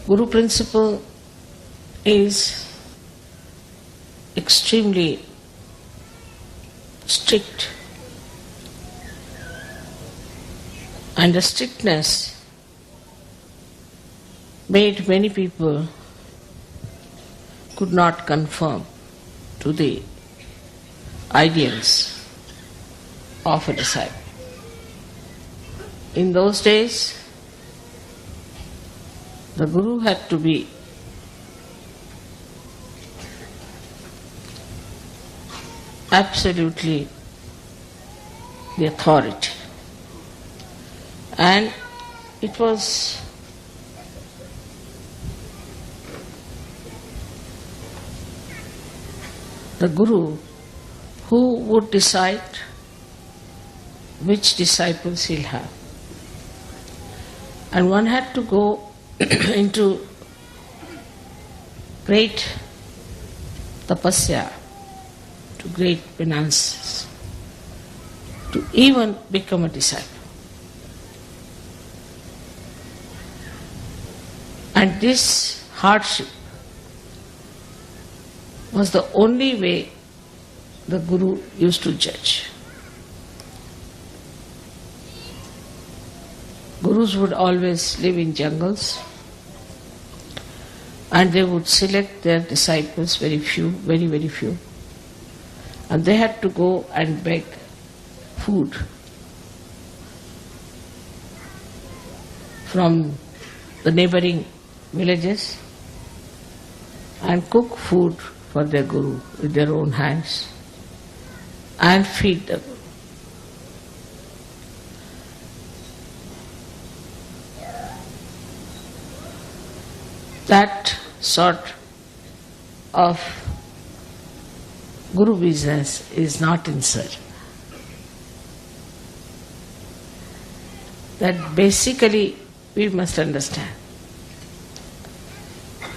Guru principle is extremely strict, and the strictness made many people could not conform to the ideals of a disciple. In those days, the Guru had to be absolutely the authority, and it was the Guru who would decide which disciples he'll have. And one had to go into great tapasya, to great penances, to even become a disciple. And this hardship was the only way the Guru used to judge. Gurus would always live in jungles, and they would select their disciples, very few, very, very few. And they had to go and beg food from the neighboring villages and cook food for their Guru with their own hands and feed the Guru. That sort of Guru business is not in Sahag'ha. That basically we must understand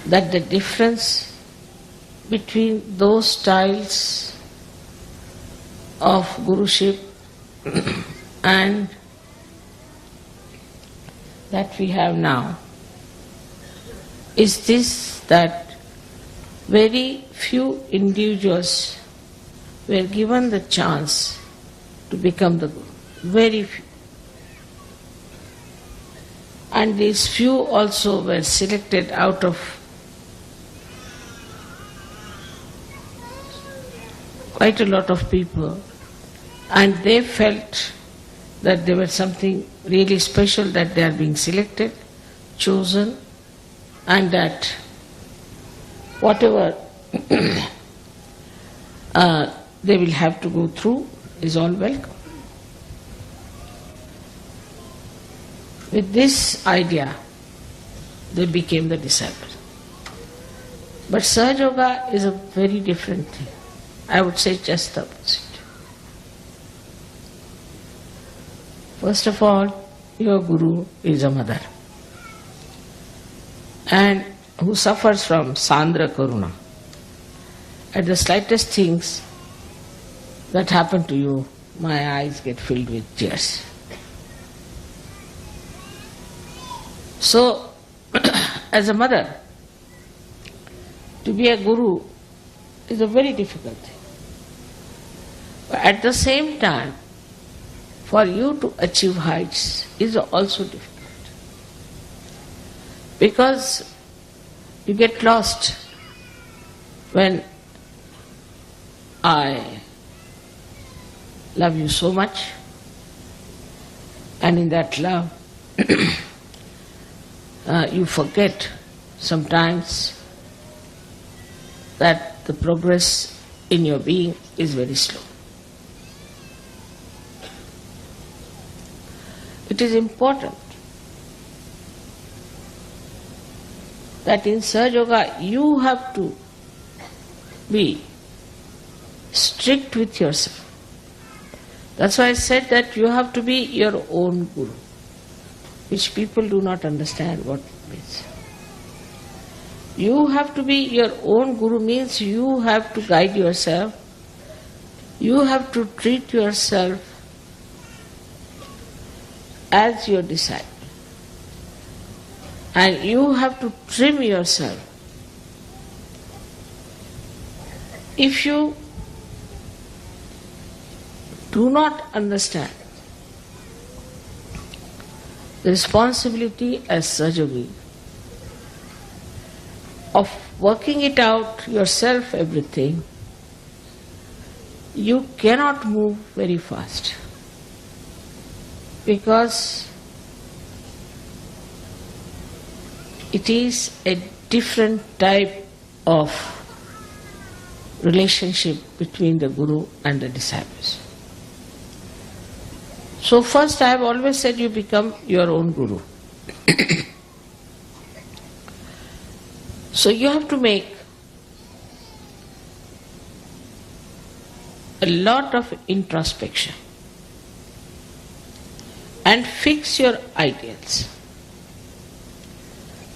that the difference between those styles of Guruship and that we have now is this, that very few individuals were given the chance to become the Guru. Very few. And these few also were selected out of quite a lot of people, and they felt that there was something really special, that they are being selected, chosen, and that whatever they will have to go through is all welcome. With this idea, they became the disciples. But Sahag'ha is a very different thing. I would say just the opposite. First of all, your Guru is a mother, and who suffers from Sandra Karuna. At the slightest things that happen to you, my eyes get filled with tears. So, as a mother, to be a Guru is a very difficult thing. But at the same time, for you to achieve heights is also difficult. Because you get lost when I love you so much, and in that love you forget sometimes that the progress in your being is very slow. It is important that in Sahag'ha you have to be strict with yourself. That's why I said that you have to be your own Guru, which people do not understand what it means. You have to be your own Guru means you have to guide yourself, you have to treat yourself as your disciple. And you have to trim yourself. If you do not understand the responsibility as Sahagji of working it out yourself, everything, you cannot move very fast, because it is a different type of relationship between the Guru and the disciples. So first, I have always said, you become your own Guru. So you have to make a lot of introspection and fix your ideals.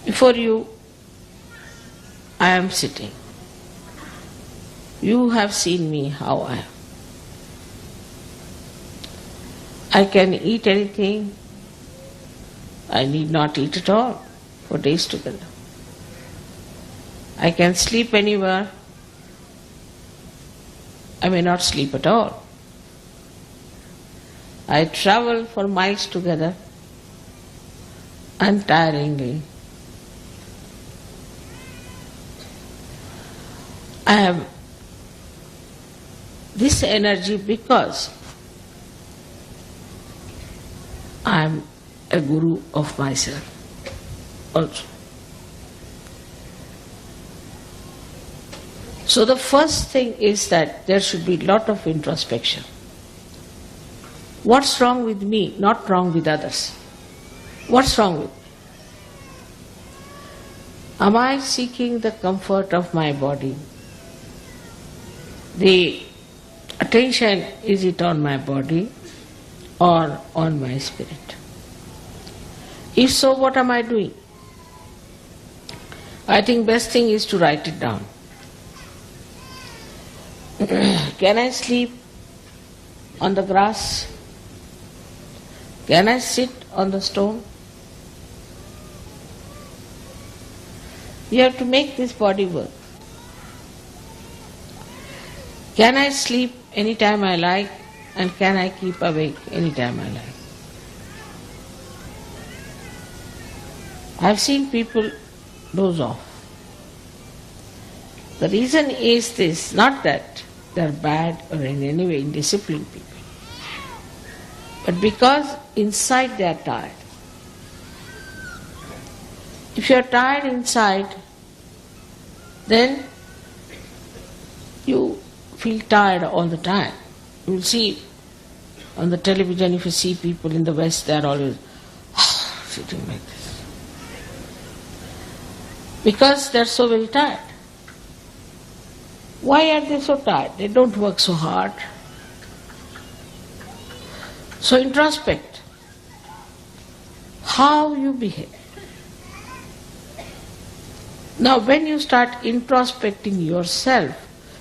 Before you, I am sitting. You have seen me how I am. I can eat anything. I need not eat at all for days together. I can sleep anywhere. I may not sleep at all. I travel for miles together untiringly. I have this energy because I am a Guru of myself also. So the first thing is that there should be a lot of introspection. What's wrong with me, not wrong with others? What's wrong with me? Am I seeking the comfort of my body? The attention, is it on my body or on my spirit? If so, what am I doing? I think best thing is to write it down. Can I sleep on the grass? Can I sit on the stone? You have to make this body work. Can I sleep anytime I like, and can I keep awake anytime I like? I have seen people doze off. The reason is this, not that they are bad or in any way indisciplined people, but because inside they are tired. If you are tired inside, then you feel tired all the time. You will see on the television, if you see people in the West, they are always sitting like this. Because they are so very tired. Why are they so tired? They don't work so hard. So introspect how you behave. Now when you start introspecting yourself,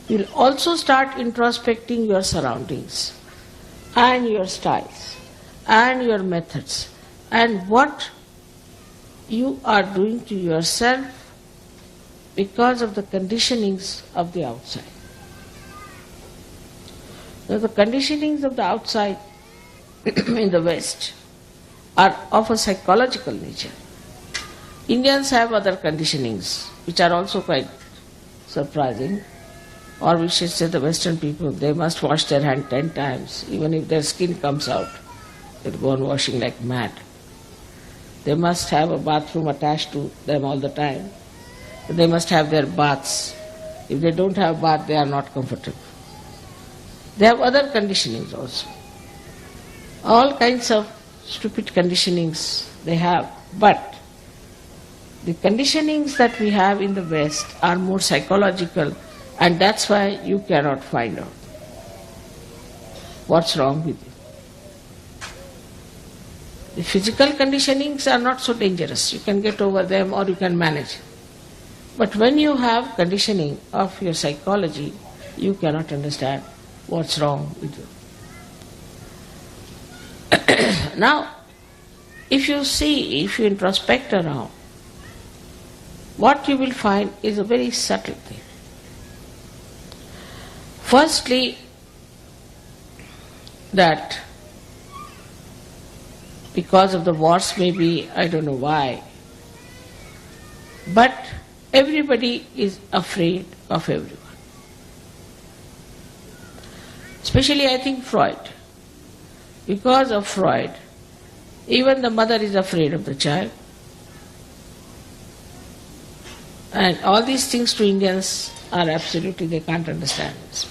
you will also start introspecting your surroundings and your styles and your methods and what you are doing to yourself because of the conditionings of the outside. Now the conditionings of the outside in the West are of a psychological nature. Indians have other conditionings which are also quite surprising. Or we should say the Western people, they must wash their hand 10 times. Even if their skin comes out, they'll go on washing like mad. They must have a bathroom attached to them all the time. They must have their baths. If they don't have bath, they are not comfortable. They have other conditionings also. All kinds of stupid conditionings they have. But the conditionings that we have in the West are more psychological, and that's why you cannot find out what's wrong with you. The physical conditionings are not so dangerous. You can get over them or you can manage. But when you have conditioning of your psychology, you cannot understand what's wrong with you. Now, if you introspect around, what you will find is a very subtle thing. Firstly, that because of the wars maybe, I don't know why, but everybody is afraid of everyone. Especially I think Freud. Because of Freud, even the mother is afraid of the child. And all these things to Indians are absolutely, they can't understand this.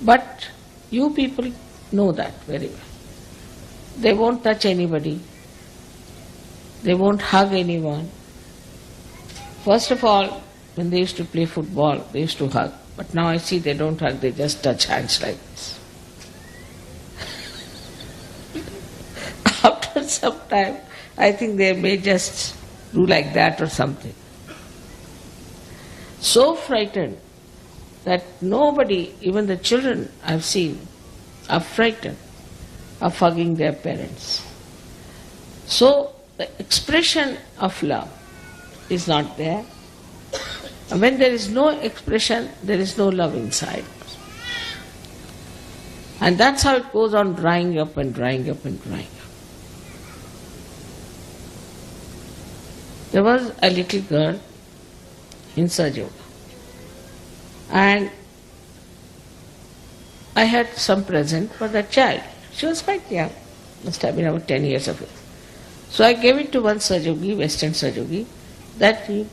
But you people know that very well. They won't touch anybody. They won't hug anyone. First of all, when they used to play football, they used to hug. But now I see they don't hug, they just touch hands like this. After some time, I think they may just do like that or something. So frightened that nobody, even the children I've seen, are frightened of hugging their parents. So the expression of love is not there. And when there is no expression, there is no love inside. And that's how it goes on drying up and drying up and drying up. There was a little girl in Sahag'ha, and I had some present for that child. She was quite young, must have been about 10 years of age. So I gave it to one Sahag'ha, Western Sahag'ha, that you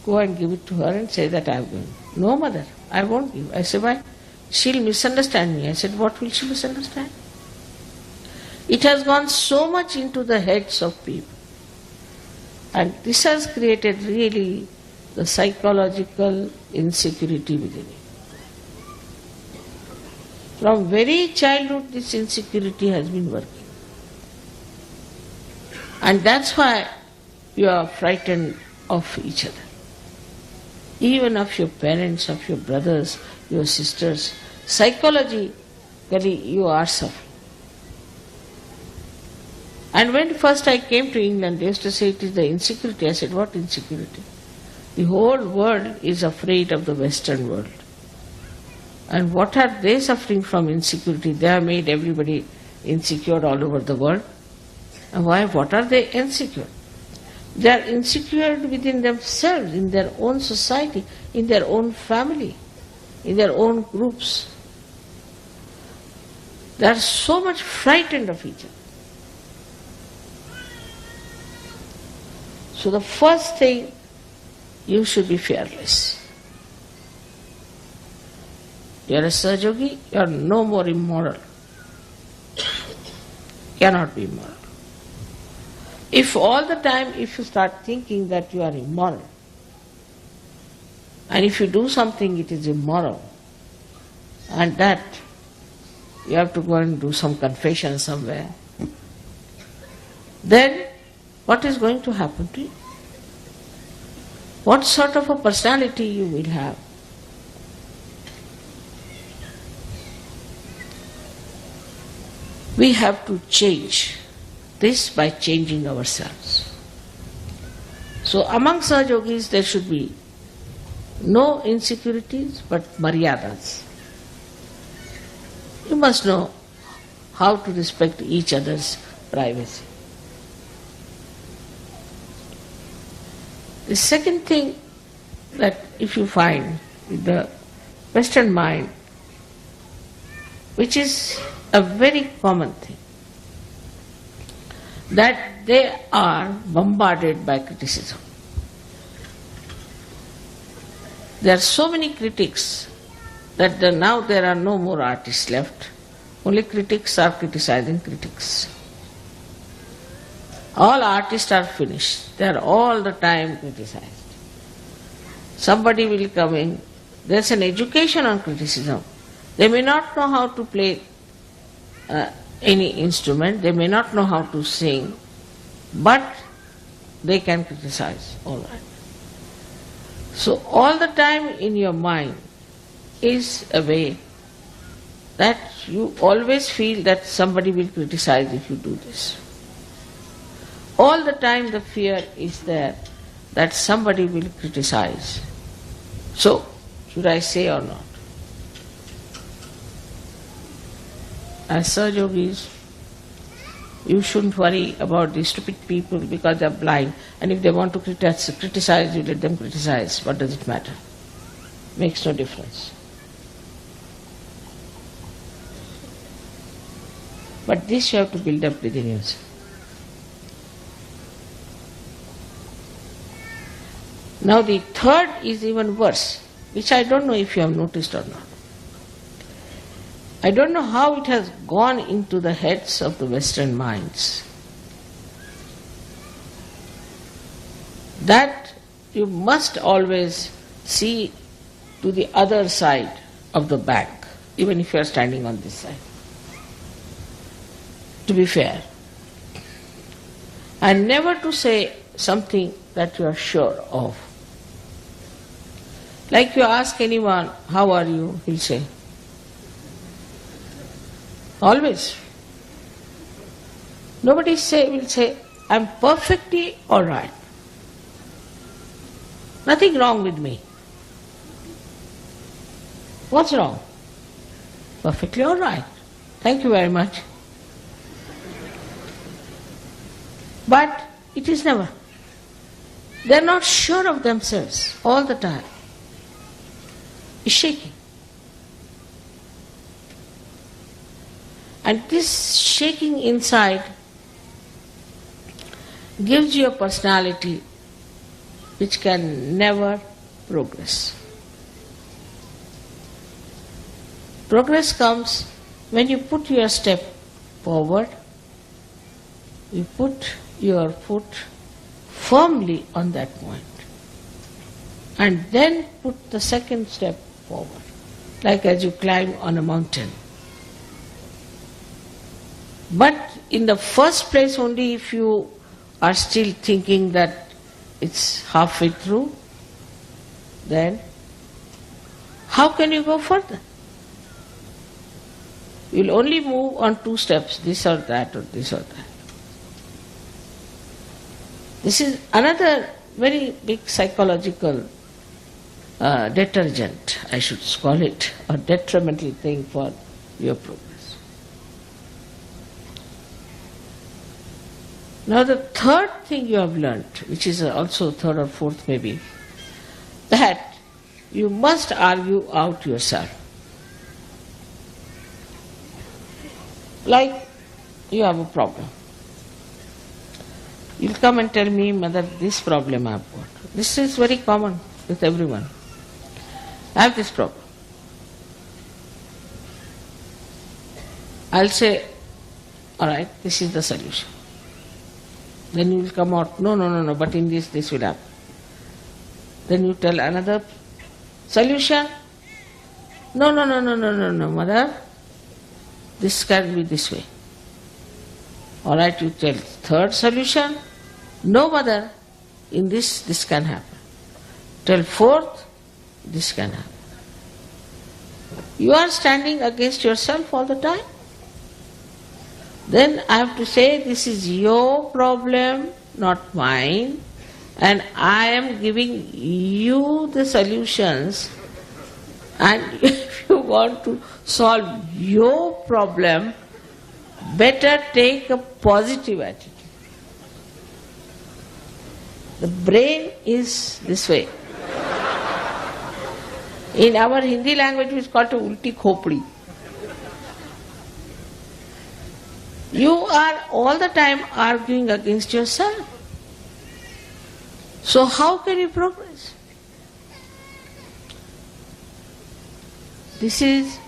go and give it to her and say that I have given. No, mother, I won't give. I said, why? She'll misunderstand me. I said, what will she misunderstand? It has gone so much into the heads of people. And this has created really the psychological insecurity within you. From very childhood, this insecurity has been working. And that's why you are frightened of each other. Even of your parents, of your brothers, your sisters. Psychologically, you are suffering. And when first I came to England, they used to say it is the insecurity. I said, what insecurity? The whole world is afraid of the Western world. And what are they suffering from insecurity? They have made everybody insecure all over the world. And why? What are they insecure? They are insecure within themselves, in their own society, in their own family, in their own groups. They are so much frightened of each other. So the first thing, you should be fearless. You are a Sahag'ha, you are no more immoral. Cannot be immoral. If all the time, if you start thinking that you are immoral, and if you do something it is immoral, and that you have to go and do some confession somewhere, then what is going to happen to you? What sort of a personality you will have? We have to change this by changing ourselves. So among Sahajogis there should be no insecurities but maryadas. You must know how to respect each other's privacy. The second thing that if you find with the Western mind, which is a very common thing, that they are bombarded by criticism. There are so many critics that now there are no more artists left. Only critics are criticizing critics. All artists are finished. They are all the time criticized. Somebody will come in. There's an education on criticism. They may not know how to play any instrument, they may not know how to sing, but they can criticize, all right. So all the time in your mind is a way that you always feel that somebody will criticize if you do this. All the time the fear is there that somebody will criticize. So, should I say or not? As Sahajogis, you shouldn't worry about these stupid people because they are blind, and if they want to criticize you, let them criticize. What does it matter? Makes no difference. But this you have to build up within yourself. Now the third is even worse, which I don't know if you have noticed or not. I don't know how it has gone into the heads of the Western minds that you must always see to the other side of the bank, even if you are standing on this side, to be fair, and never to say something that you are sure of. Like you ask anyone, how are you? He'll say, always. Nobody will say, I'm perfectly all right. Nothing wrong with me. What's wrong? Perfectly all right. Thank you very much. But it is never. They are not sure of themselves all the time. It's shaking. And this shaking inside gives you a personality which can never progress. Progress comes when you put your step forward, you put your foot firmly on that point, and then put the second step forward, like as you climb on a mountain. But in the first place only, if you are still thinking that it's halfway through, then how can you go further? You'll only move on two steps, this or that or this or that. This is another very big psychological detergent, I should call it, or detrimental thing for your progress. Now the third thing you have learnt, which is also third or fourth maybe, that you must argue out yourself. Like you have a problem. You'll come and tell me, Mother, this problem I have got. This is very common with everyone. I have this problem. I'll say, all right, this is the solution. Then you will come out, no, but in this will happen. Then you tell another solution. No, Mother, this can be this way. All right, you tell third solution. No, Mother, in this can happen. Tell fourth, this can happen. You are standing against yourself all the time. Then I have to say, this is your problem, not mine, and I am giving you the solutions, and if you want to solve your problem, better take a positive attitude. The brain is this way. In our Hindi language, it is called ulti khopdi. You are all the time arguing against yourself. So how can you progress? This is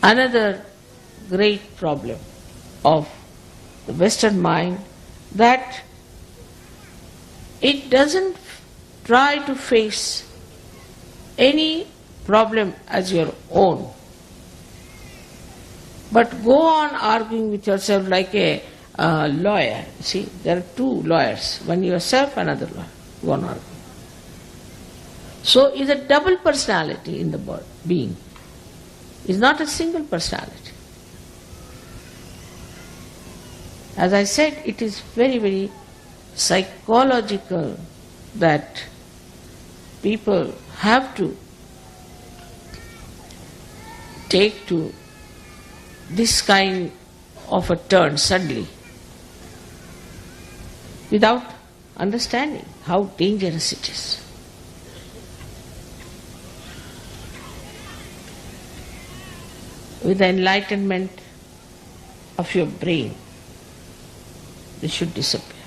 another great problem of the Western mind, that it doesn't try to face any problem as your own, but go on arguing with yourself like a lawyer. See, there are two lawyers, one yourself, another lawyer, one arguing. So it's a double personality in the being. It's not a single personality. As I said, it is very, very psychological that people have to take to this kind of a turn suddenly without understanding how dangerous it is. With the enlightenment of your brain, this should disappear.